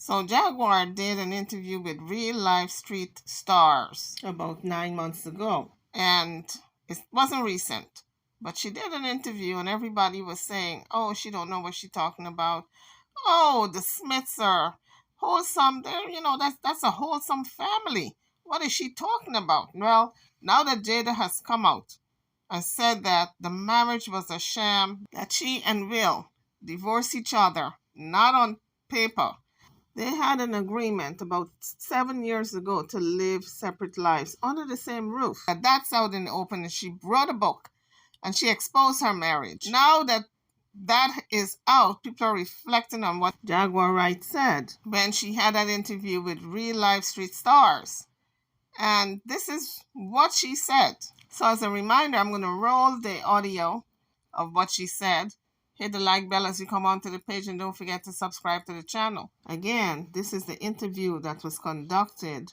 So Jaguar did an interview with real life street stars about 9 months ago. And it wasn't recent. But she did an interview and everybody was saying, oh, she don't know what she's talking about. Oh, the Smiths are wholesome. That's a wholesome family. What is she talking about? Well, now that Jada has come out and said that the marriage was a sham, that she and Will divorced each other, not on paper. They had an agreement about 7 years ago to live separate lives under the same roof. That's out in the open. And she wrote a book and she exposed her marriage. Now that that is out, people are reflecting on what Jaguar Wright said when she had that interview with real life street stars. And this is what she said. So as a reminder, I'm going to roll the audio of what she said. Hit the like bell as you come onto the page and don't forget to subscribe to the channel. Again, this is the interview that was conducted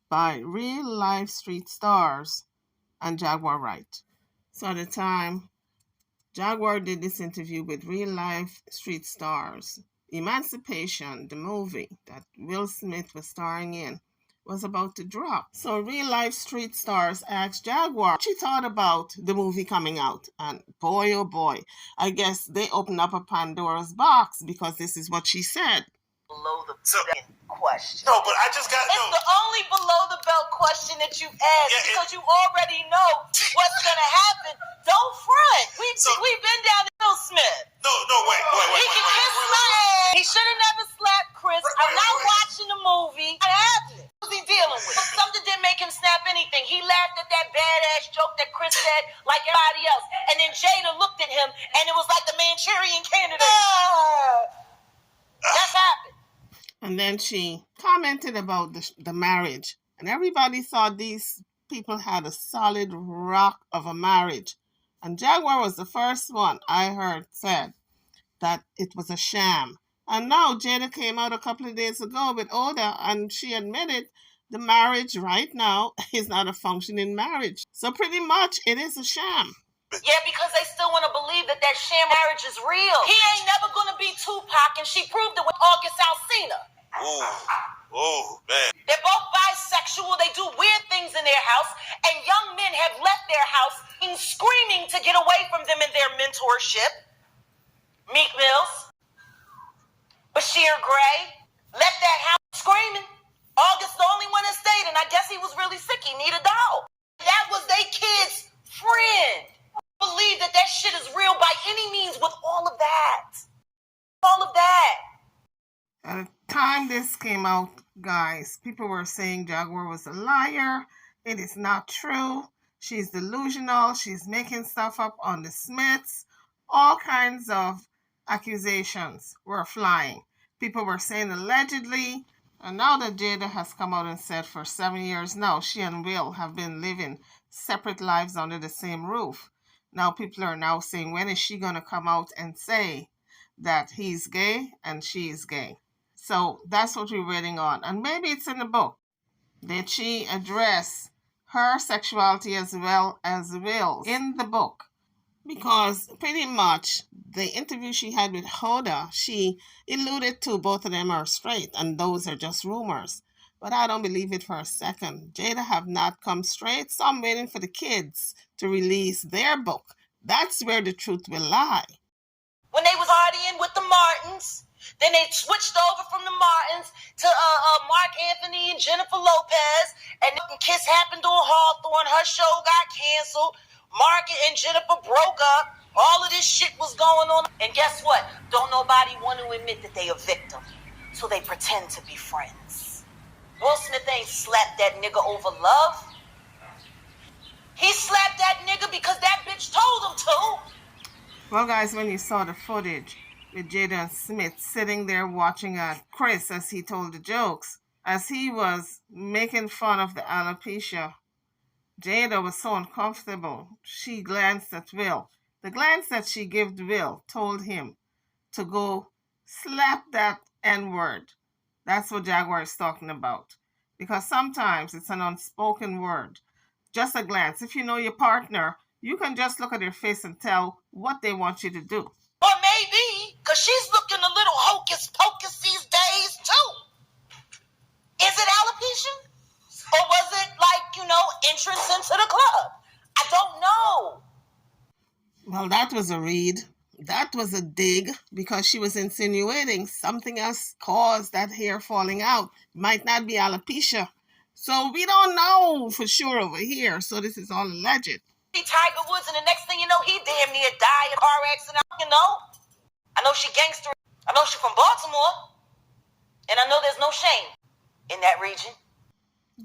by real life street stars and Jaguar Wright. So at the time, Jaguar did this interview with real life street stars. Emancipation, the movie that Will Smith was starring in, was about to drop. So real life street stars asked Jaguar what she thought about the movie coming out. And boy, oh boy, I guess they opened up a Pandora's box because this is what she said. Below the belt question. No, but I just got It's the only below the belt question that you asked because you already know what's gonna happen. Don't front. We've been down to Will Smith. No, wait. He can kiss my ass. He should have never slapped Chris. I'm not watching the movie. What happened? Who's he dealing with? Something didn't make him snap anything. He laughed at that badass joke that Chris said like everybody else. And then Jada looked at him and it was like the Manchurian candidate. That's happened. And then she commented about the marriage. And everybody thought these people had a solid rock of a marriage. And Jaguar was the first one I heard said that it was a sham. And now Jada came out a couple of days ago with Oda and she admitted the marriage right now is not a functioning marriage. So pretty much it is a sham. Yeah, because they still want to believe that sham marriage is real. He ain't never going to be Tupac, and she proved it with August Alsina. Oh, man. They're both bisexual. They do weird things in their house, and young men have left their house screaming to get away from them in their mentorship. Meek Mills, Bashir Gray, left that house screaming. August the only one that stayed, and I guess he was really sick. He needed a dog. That was their kid's friend. Believe that shit is real by any means with all of that. All of that. At the time this came out, guys, people were saying Jaguar was a liar. It is not true. She's delusional. She's making stuff up on the Smiths. All kinds of accusations were flying. People were saying allegedly. And now that Jada has come out and said for 7 years now, she and Will have been living separate lives under the same roof. Now people are now saying, when is she going to come out and say that he's gay and she is gay? So that's what we're waiting on. And maybe it's in the book. Did she address her sexuality as well as Will's in the book? Because pretty much the interview she had with Hoda, she alluded to both of them are straight and those are just rumors. But I don't believe it for a second. Jada have not come straight, so I'm waiting for the kids to release their book. That's where the truth will lie. When they was partying with the Martins, then they switched over from the Martins to Mark Anthony and Jennifer Lopez, and the kiss happened on Hawthorne. Her show got canceled. Mark and Jennifer broke up. All of this shit was going on. And guess what? Don't nobody want to admit that they a victim, so they pretend to be friends. Will Smith ain't slapped that nigga over love. He slapped that nigga because that bitch told him to. Well, guys, when you saw the footage with Jada Smith sitting there watching Chris as he told the jokes, as he was making fun of the alopecia, Jada was so uncomfortable. She glanced at Will. The glance that she gave Will told him to go slap that N-word. That's what Jaguar is talking about. Because sometimes it's an unspoken word. Just a glance. If you know your partner, you can just look at their face and tell what they want you to do. Or maybe, because she's looking a little hocus pocus these days, too. Well, that was a read. That was a dig because she was insinuating something else caused that hair falling out. Might not be alopecia. So we don't know for sure over here. So this is all alleged. Tiger Woods, and the next thing you know, he damn near died in a car accident. You know, I know she gangster. I know she from Baltimore, and I know there's no shame in that region.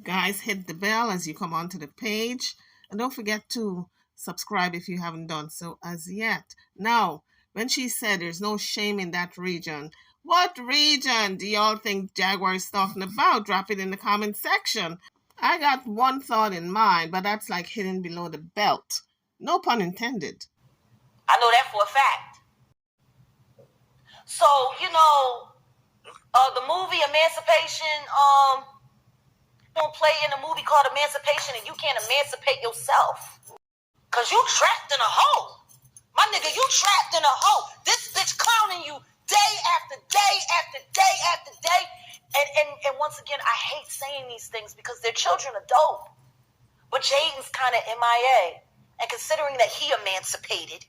Guys, hit the bell as you come onto the page, and don't forget to subscribe if you haven't done so as yet. Now, when she said there's no shame in that region, what region do y'all think Jaguar is talking about? Drop it in the comment section. I got one thought in mind, but that's like hidden below the belt. No pun intended. I know that for a fact. So, you know, the movie Emancipation, don't play in a movie called Emancipation and you can't emancipate yourself. Cause you trapped in a hole. My nigga, you trapped in a hole. This bitch clowning you day after day after day after day. And once again, I hate saying these things because their children are dope. But Jaden's kind of MIA. And considering that he emancipated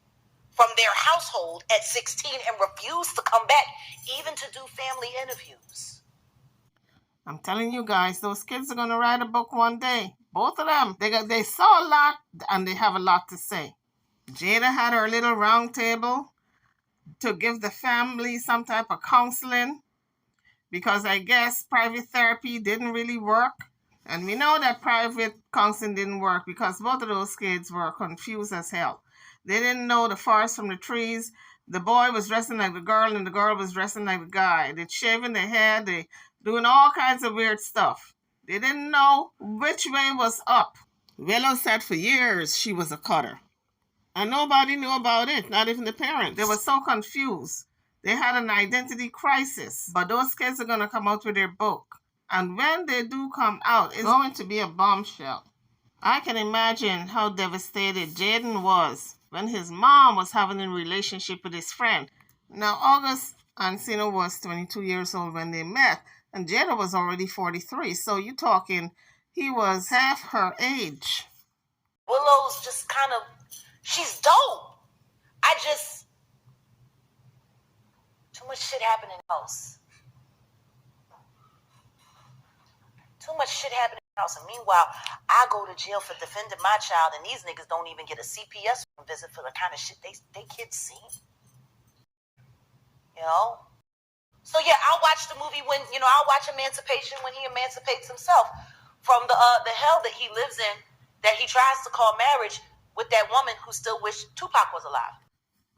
from their household at 16 and refused to come back even to do family interviews. I'm telling you guys, those kids are going to write a book one day. Both of them. They saw a lot and they have a lot to say. Jada had her little round table to give the family some type of counseling because I guess private therapy didn't really work. And we know that private counseling didn't work because both of those kids were confused as hell. They didn't know the forest from the trees. The boy was dressing like the girl and the girl was dressing like the guy. They're shaving their hair. They doing all kinds of weird stuff. They didn't know which way was up. Willow said for years she was a cutter. And nobody knew about it, not even the parents. They were so confused. They had an identity crisis. But those kids are going to come out with their book. And when they do come out, it's going to be a bombshell. I can imagine how devastated Jaden was when his mom was having a relationship with his friend. Now, August Ancino was 22 years old when they met. And Jada was already 43, so you're talking, he was half her age. Willow's just kind of, she's dope. Too much shit happened in the house. Too much shit happened in the house. And meanwhile, I go to jail for defending my child, and these niggas don't even get a CPS visit for the kind of shit they kids see. You know? So yeah, I'll watch the movie when, I'll watch Emancipation when he emancipates himself from the hell that he lives in, that he tries to call marriage with that woman who still wished Tupac was alive.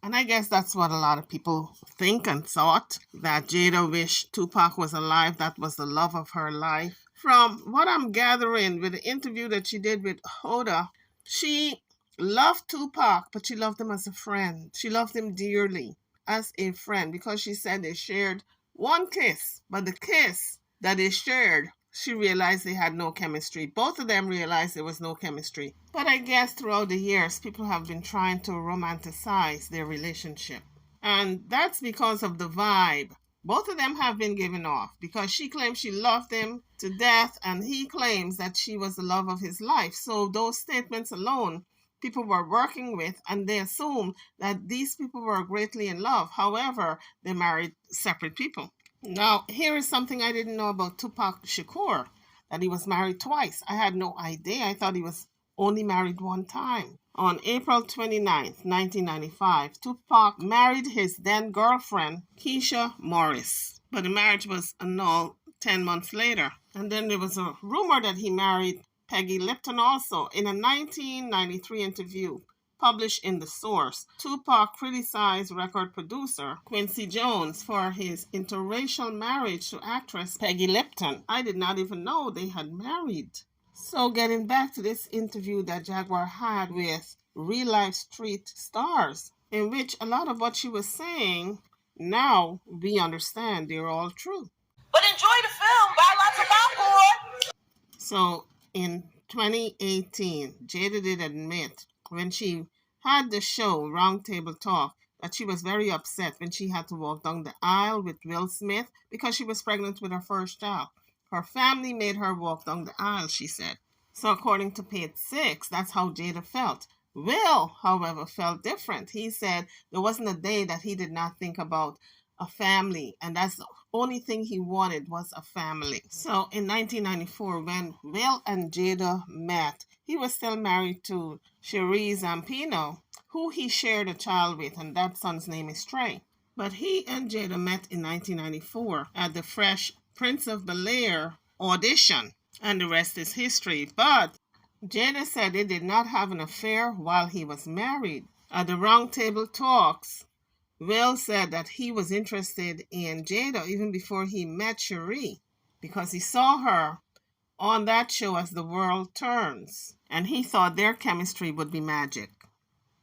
And I guess that's what a lot of people think and thought, that Jada wished Tupac was alive. That was the love of her life. From what I'm gathering with the interview that she did with Hoda, she loved Tupac, but she loved him as a friend. She loved him dearly as a friend because she said they shared one kiss, but the kiss that they shared, she realized they had no chemistry. Both of them realized there was no chemistry. But I guess throughout the years, people have been trying to romanticize their relationship. And that's because of the vibe both of them have been given off, because she claims she loved him to death and he claims that she was the love of his life. So those statements alone, people were working with, and they assumed that these people were greatly in love. However, they married separate people. Now, here is something I didn't know about Tupac Shakur, that he was married twice. I had no idea. I thought he was only married one time. On April 29th, 1995, Tupac married his then girlfriend, Keisha Morris. But the marriage was annulled 10 months later. And then there was a rumor that he married Peggy Lipton also. In a 1993 interview published in The Source, Tupac criticized record producer Quincy Jones for his interracial marriage to actress Peggy Lipton. I did not even know they had married. So getting back to this interview that Jaguar had with real life street stars, in which a lot of what she was saying, now we understand they're all true. But enjoy the film, buy lots of popcorn. So in 2018, Jada did admit when she had the show Roundtable Talk that she was very upset when she had to walk down the aisle with Will Smith because she was pregnant with her first child. Her family made her walk down the aisle, she said. So according to page 6, that's how Jada felt. Will, however, felt different. He said there wasn't a day that he did not think about a family, and that's the only thing he wanted was a family. So in 1994, when Will and Jada met, he was still married to Cherie Zampino, who he shared a child with, and that son's name is Trey. But he and Jada met in 1994 at the Fresh Prince of Bel-Air audition, and the rest is history. But Jada said they did not have an affair while he was married. At the Round Table Talks, Will said that he was interested in Jada even before he met Cherie because he saw her on that show As the World Turns, and he thought their chemistry would be magic.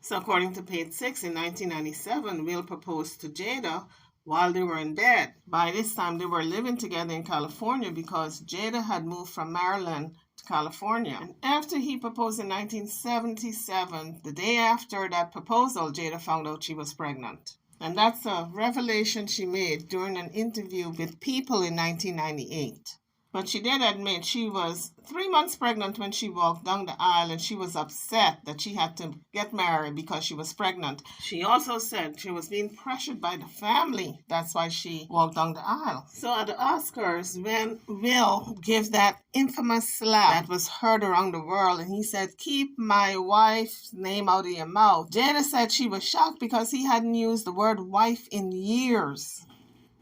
So according to page 6, in 1997, Will proposed to Jada while they were in bed. By this time, they were living together in California because Jada had moved from Maryland to California. And after he proposed in 1977, the day after that proposal, Jada found out she was pregnant. And that's a revelation she made during an interview with People in 1998. But she did admit she was 3 months pregnant when she walked down the aisle, and she was upset that she had to get married because she was pregnant. She also said she was being pressured by the family. That's why she walked down the aisle. So at the Oscars, when Will gave that infamous slap that was heard around the world, and he said, "Keep my wife's name out of your mouth," Jada said she was shocked because he hadn't used the word wife in years.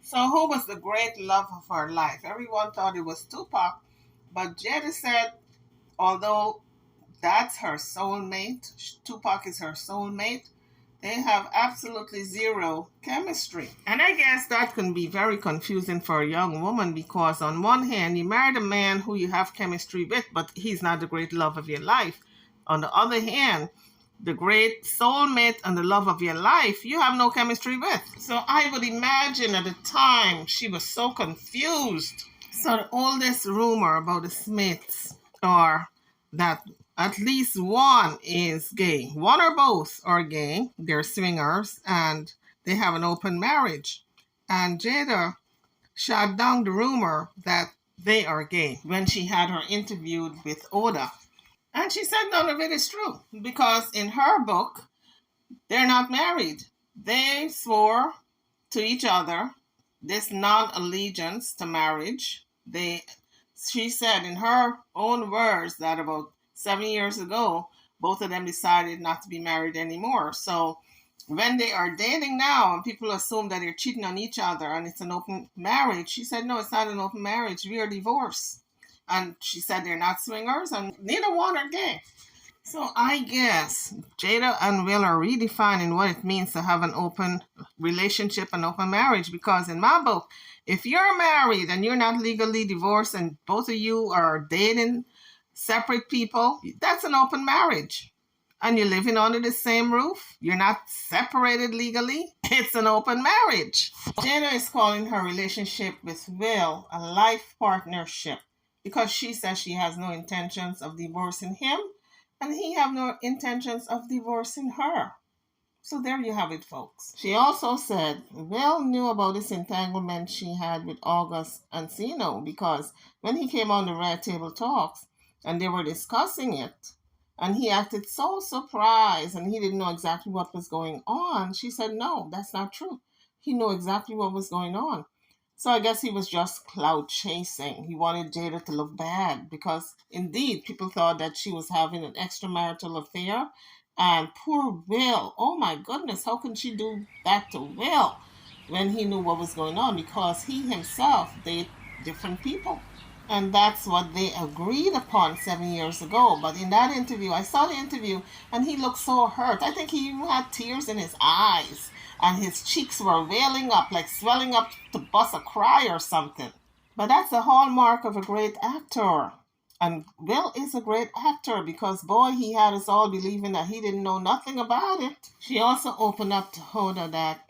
So who was the great love of her life? Everyone thought it was Tupac, but Jada said, although that's her soulmate, Tupac is her soulmate, they have absolutely zero chemistry. And I guess that can be very confusing for a young woman because on one hand, you married a man who you have chemistry with, but he's not the great love of your life. On the other hand, the great soulmate and the love of your life, you have no chemistry with. So I would imagine at the time she was so confused. So the oldest rumor about the Smiths are that at least one is gay. One or both are gay. They're swingers and they have an open marriage. And Jada shot down the rumor that they are gay when she had her interviewed with Oda. And she said none of it is true because in her book, they're not married. They swore to each other this non-allegiance to marriage. She said in her own words that about 7 years ago, both of them decided not to be married anymore. So when they are dating now and people assume that they're cheating on each other and it's an open marriage, she said, no, it's not an open marriage. We are divorced. And she said they're not swingers and neither one are gay. So I guess Jada and Will are redefining what it means to have an open relationship, an open marriage, because in my book, if you're married and you're not legally divorced and both of you are dating separate people, that's an open marriage. And you're living under the same roof, you're not separated legally, it's an open marriage. Jada is calling her relationship with Will a life partnership because she says she has no intentions of divorcing him and he have no intentions of divorcing her. So there you have it, folks. She also said Will knew about this entanglement she had with August Encino because when he came on the Red Table Talks and they were discussing it, and he acted so surprised and he didn't know exactly what was going on, she said, no, that's not true. He knew exactly what was going on. So I guess he was just clout chasing. He wanted Jada to look bad because indeed people thought that she was having an extramarital affair. And poor Will, oh my goodness, how can she do that to Will when he knew what was going on? Because he himself dated different people. And that's what they agreed upon 7 years ago. But in that interview, I saw the interview and he looked so hurt. I think he even had tears in his eyes. And his cheeks were wailing up, like swelling up to bust a cry or something. But that's a hallmark of a great actor. And Will is a great actor because, boy, he had us all believing that he didn't know nothing about it. She also opened up to Hoda that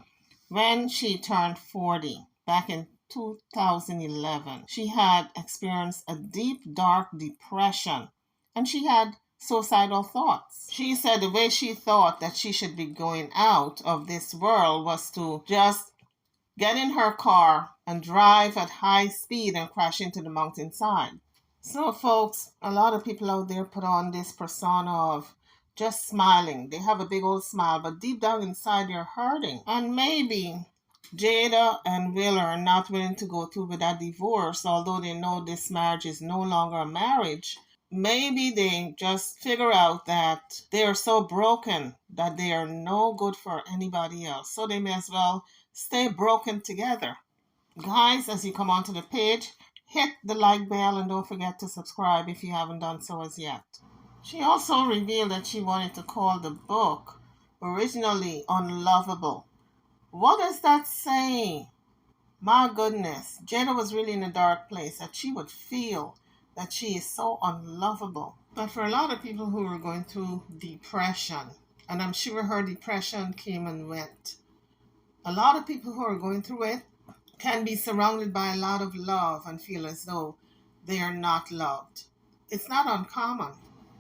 when she turned 40, back in 2011, she had experienced a deep, dark depression. And she had suicidal thoughts. She said the way she thought that she should be going out of this world was to just get in her car and drive at high speed and crash into the mountainside. So, folks, a lot of people out there put on this persona of just smiling. They have a big old smile, but deep down inside they're hurting. And maybe Jada and Will are not willing to go through with that divorce, although they know this marriage is no longer a marriage. Maybe they just figure out that they are so broken that they are no good for anybody else. So they may as well stay broken together. Guys, as you come onto the page, hit the like bell and don't forget to subscribe if you haven't done so as yet. She also revealed that she wanted to call the book originally Unlovable. What does that say? My goodness, Jada was really in a dark place, that she would feel that she is so unlovable. But for a lot of people who are going through depression, and I'm sure her depression came and went, a lot of people who are going through it can be surrounded by a lot of love and feel as though they are not loved. It's not uncommon.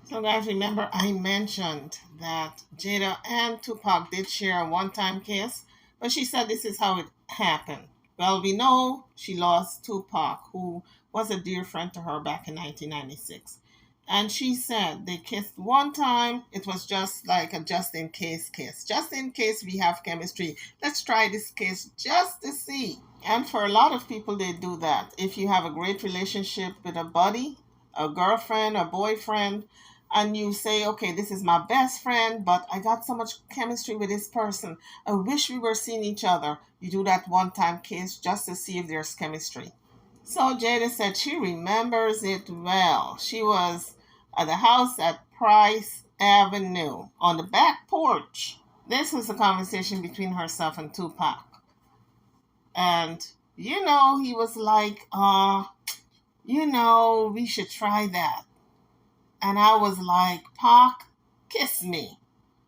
So guys, remember I mentioned that Jada and Tupac did share a one-time kiss, but she said this is how it happened. Well, we know she lost Tupac, who was a dear friend to her back in 1996. And she said they kissed one time. It was just like a just-in-case kiss. Just in case we have chemistry. Let's try this kiss just to see. And for a lot of people, they do that. If you have a great relationship with a buddy, a girlfriend, a boyfriend, and you say, okay, this is my best friend, but I got so much chemistry with this person. I wish we were seeing each other. You do that one-time kiss just to see if there's chemistry. So Jada said she remembers it well. She was at the house at Price Avenue on the back porch. This was a conversation between herself and Tupac. And, he was like, we should try that. And I was like, Pac, kiss me.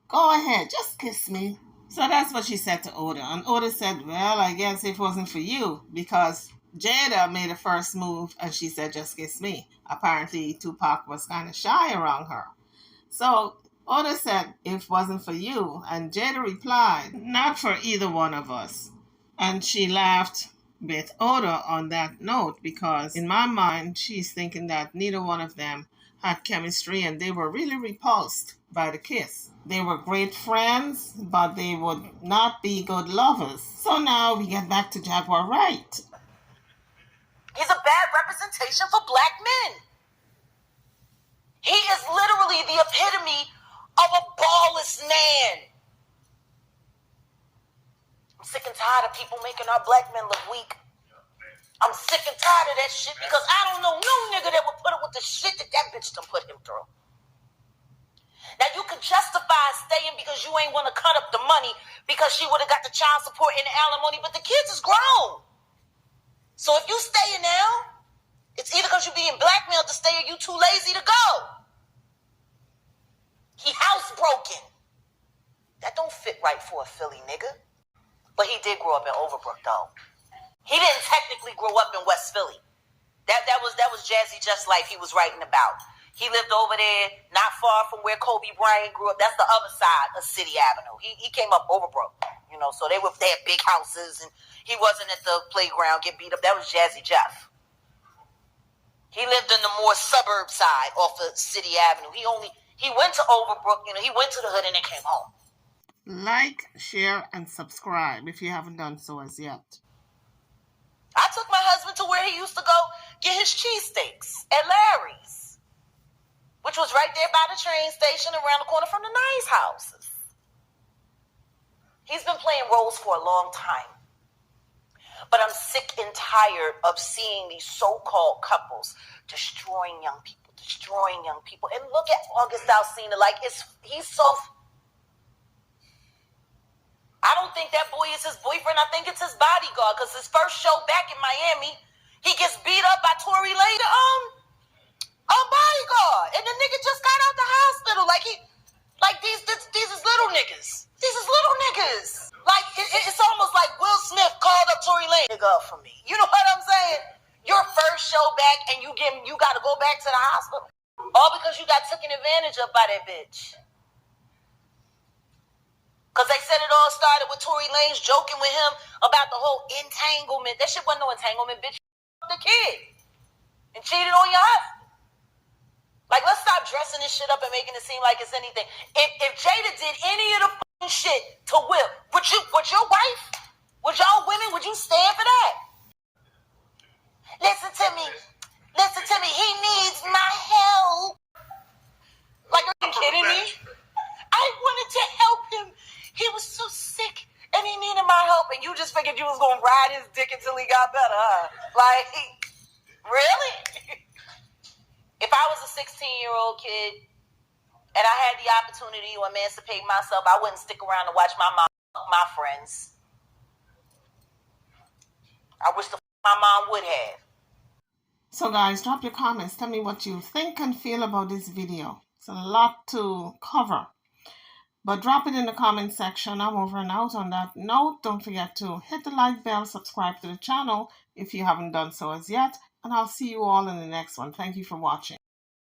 Go ahead, just kiss me. So that's what she said to Oda. And Oda said, well, I guess it wasn't for you because Jada made the first move and she said, just kiss me. Apparently, Tupac was kind of shy around her. So Oda said, it wasn't for you. And Jada replied, not for either one of us. And she laughed with Oda on that note because in my mind, she's thinking that neither one of them had chemistry and they were really repulsed by the kiss. They were great friends, but they would not be good lovers. So now we get back to Jaguar Wright. He's a bad representation for black men. He is literally the epitome of a ballless man. I'm sick and tired of people making our black men look weak. I'm sick and tired of that shit because I don't know no nigga that would put up with the shit that bitch done put him through. Now you can justify staying because you ain't want to cut up the money because she would have got the child support and the alimony, but the kids is grown. So if you staying now, it's either because you being blackmailed to stay or you too lazy to go. He housebroken. That don't fit right for a Philly nigga. But he did grow up in Overbrook though. He didn't technically grow up in West Philly. That was Jazzy Just Life he was writing about. He lived over there, not far from where Kobe Bryant grew up. That's the other side of City Avenue. He came up Overbrook, so they had big houses, and he wasn't at the playground get beat up. That was Jazzy Jeff. He lived in the more suburb side off of City Avenue. He went to Overbrook, he went to the hood and then came home. Like, share, and subscribe if you haven't done so as yet. I took my husband to where he used to go get his cheesesteaks at Larry's, which was right there by the train station around the corner from the nice houses. He's been playing roles for a long time. But I'm sick and tired of seeing these so-called couples destroying young people. And look at August Alsina, he's so... I don't think that boy is his boyfriend. I think it's his bodyguard because his first show back in Miami, he gets beat up by Tory Lanez, a bodyguard. And the nigga just got out the hospital. These is little niggas. These is little niggas. It's almost like Will Smith called up Tory Lanez. Nigga up for me. You know what I'm saying? Your first show back and you got to go back to the hospital. All because you got taken advantage of by that bitch. Because they said it all started with Tory Lanez joking with him about the whole entanglement. That shit wasn't no entanglement, bitch. You the kid and cheated on your husband. Like, let's stop dressing this shit up and making it seem like it's anything. If Jada did any of the fucking shit to Will, would your wife, would y'all women, would you stand for that? Listen to me. He needs my help. Like, are you kidding me? I wanted to help him. He was so sick and he needed my help, and you just figured you was gonna ride his dick until he got better, huh? Like, really? If I was a 16-year-old kid and I had the opportunity to emancipate myself, I wouldn't stick around to watch my mom fuck my friends. I wish my mom would have. So guys, drop your comments. Tell me what you think and feel about this video. It's a lot to cover. But drop it in the comment section. I'm over and out on that note. Don't forget to hit the like bell, subscribe to the channel if you haven't done so as yet. And I'll see you all in the next one. Thank you for watching.